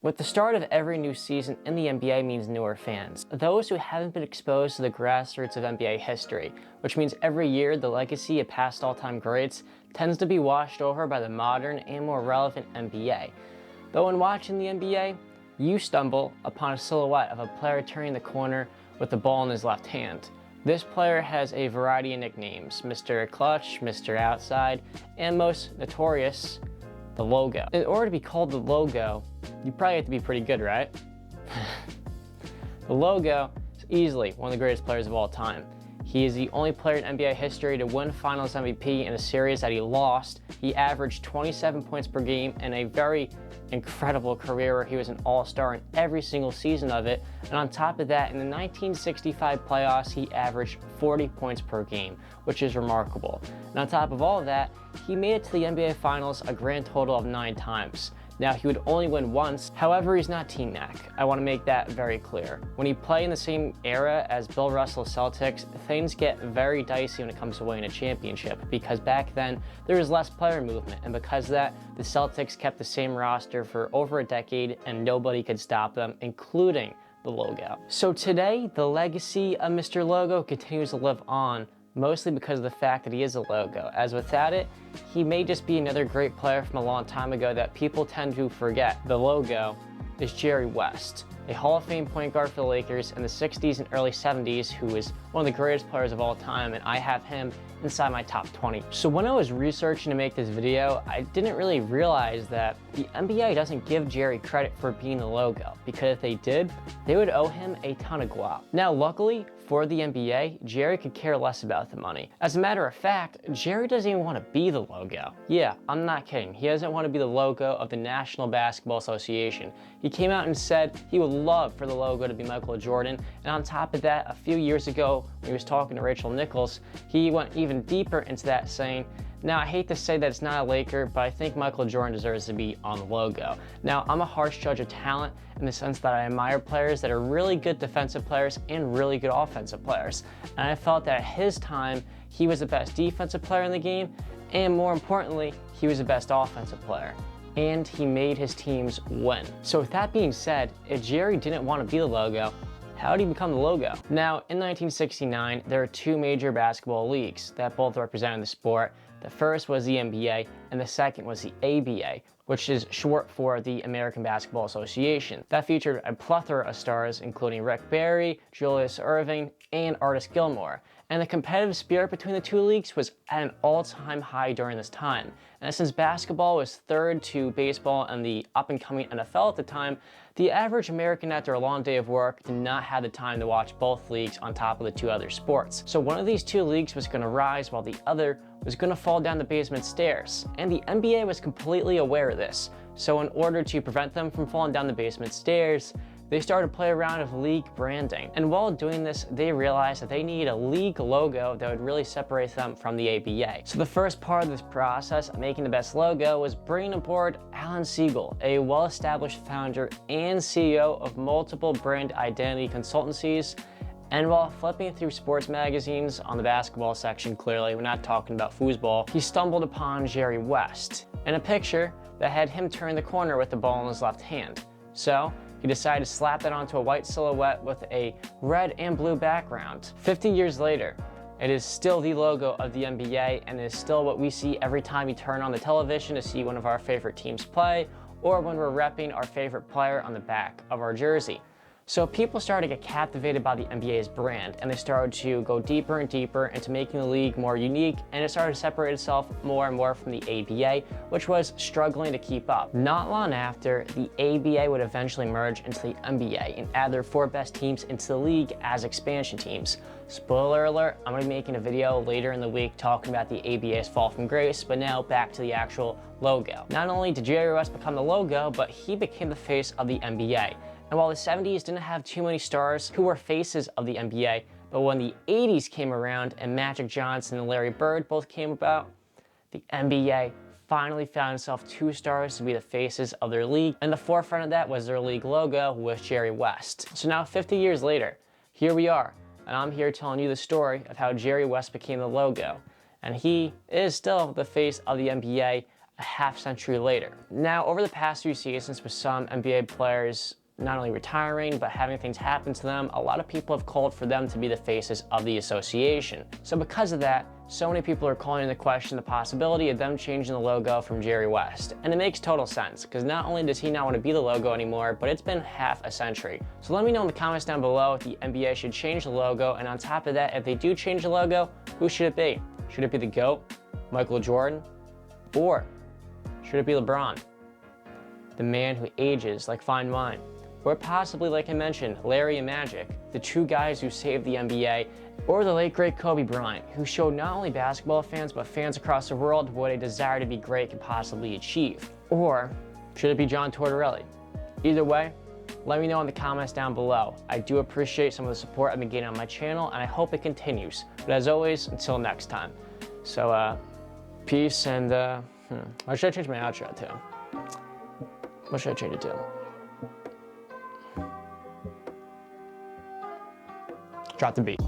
With the start of every new season in the NBA means newer fans, those who haven't been exposed to the grassroots of NBA history, which means every year the legacy of past all-time greats tends to be washed over by the modern and more relevant NBA. But when watching the NBA, you stumble upon a silhouette of a player turning the corner with the ball in his left hand. This player has a variety of nicknames: Mr. Clutch, Mr. Outside, and most notorious, the Logo. In order to be called the Logo, you probably have to be pretty good, right? The Logo is easily one of the greatest players of all time. He is the only player in NBA history to win Finals MVP in a series that he lost. He averaged 27 points per game in a very incredible career where he was an all-star in every single season of it. And on top of that, in the 1965 playoffs, he averaged 40 points per game, which is remarkable. And on top of all of that, he made it to the NBA Finals a grand total of 9 times. Now, he would only win once, however, he's not T-Mac. I want to make that very clear. When you play in the same era as Bill Russell's Celtics, things get very dicey when it comes to winning a championship, because back then, there was less player movement, and because of that, the Celtics kept the same roster for over a decade, and nobody could stop them, including the Logo. So today, the legacy of Mr. Logo continues to live on, mostly because of the fact that he is a Logo, as without it, he may just be another great player from a long time ago that people tend to forget. The Logo is Jerry West, a Hall of Fame point guard for the Lakers in the 60s and early 70s, who is one of the greatest players of all time, and I have him inside my top 20. So when I was researching to make this video, I didn't really realize that the NBA doesn't give Jerry credit for being the Logo, because if they did, they would owe him a ton of guap. Now, luckily for the NBA, Jerry could care less about the money. As a matter of fact, Jerry doesn't even want to be the Logo. Yeah, I'm not kidding. He doesn't want to be the Logo of the National Basketball Association. He came out and said he would love for the Logo to be Michael Jordan, and on top of that, a few years ago, when he was talking to Rachel Nichols, he went even deeper into that, saying, "Now, I hate to say that it's not a Laker, but I think Michael Jordan deserves to be on the Logo." Now, I'm a harsh judge of talent in the sense that I admire players that are really good defensive players and really good offensive players. And I felt that at his time, he was the best defensive player in the game, and more importantly, he was the best offensive player. And he made his teams win. So with that being said, if Jerry didn't want to be the Logo, how did he become the Logo? Now, in 1969, there are 2 major basketball leagues that both represented the sport. The first was the NBA, and the second was the ABA, which is short for the American Basketball Association. That featured a plethora of stars, including Rick Barry, Julius Erving, and Artis Gilmore. And the competitive spirit between the 2 leagues was at an all-time high during this time. And since basketball was third to baseball and the up-and-coming NFL at the time, the average American after a long day of work did not have the time to watch both leagues on top of the 2 other sports. So one of these 2 leagues was going to rise while the other was going to fall down the basement stairs. And the NBA was completely aware of this. So in order to prevent them from falling down the basement stairs, they started to play around with league branding. And while doing this, they realized that they needed a league logo that would really separate them from the ABA. So the first part of this process of making the best logo was bringing aboard Alan Siegel, a well-established founder and CEO of multiple brand identity consultancies. And while flipping through sports magazines on the basketball section, clearly we're not talking about foosball, he stumbled upon Jerry West in a picture that had him turn the corner with the ball in his left hand. So he decided to slap that onto a white silhouette with a red and blue background. 50 years later, it is still the logo of the NBA, and it is still what we see every time we turn on the television to see one of our favorite teams play, or when we're repping our favorite player on the back of our jersey. So people started to get captivated by the NBA's brand, and they started to go deeper and deeper into making the league more unique, and it started to separate itself more and more from the ABA, which was struggling to keep up. Not long after, the ABA would eventually merge into the NBA and add their 4 best teams into the league as expansion teams. Spoiler alert, I'm going to be making a video later in the week talking about the ABA's fall from grace, but now back to the actual logo. Not only did Jerry West become the logo, but he became the face of the NBA. And while the 70s didn't have too many stars who were faces of the NBA, but when the 80s came around and Magic Johnson and Larry Bird both came about, the NBA finally found itself 2 stars to be the faces of their league, and the forefront of that was their league logo with Jerry West. So now 50 years later, here we are, and I'm here telling you the story of how Jerry West became the logo. And he is still the face of the NBA a half century later. Now, over the past few seasons, with some NBA players not only retiring, but having things happen to them, a lot of people have called for them to be the faces of the association. So because of that, so many people are calling into question the possibility of them changing the logo from Jerry West. And it makes total sense, because not only does he not want to be the logo anymore, but it's been half a century. So let me know in the comments down below if the NBA should change the logo, and on top of that, if they do change the logo, who should it be? Should it be the GOAT, Michael Jordan, or should it be LeBron, the man who ages like fine wine? Or possibly, like I mentioned, Larry and Magic, the two guys who saved the NBA, or the late great Kobe Bryant, who showed not only basketball fans, but fans across the world what a desire to be great can possibly achieve. Or should it be John Tortorelli? Either way, let me know in the comments down below. I do appreciate some of the support I've been getting on my channel, and I hope it continues. But as always, until next time. So, peace, and why should I change my outro to? What should I change it to? Drop the beat.